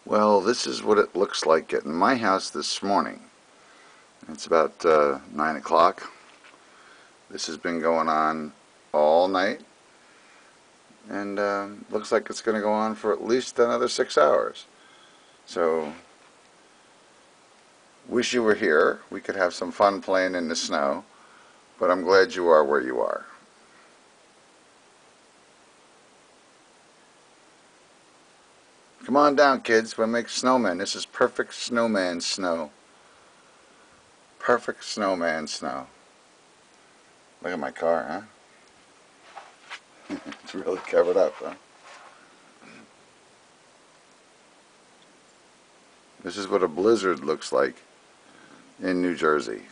Well, this is what it looks like at my house this morning. It's about 9 o'clock. This has been going on all night, and looks like it's going to go on for at least another 6 hours. So, wish you were here. We could have some fun playing in the snow, but I'm glad you are where you are. Come on down, kids. We'll make snowmen. This is perfect snowman snow. Perfect snowman snow. Look at my car, huh? It's really covered up, huh? This is what a blizzard looks like in New Jersey.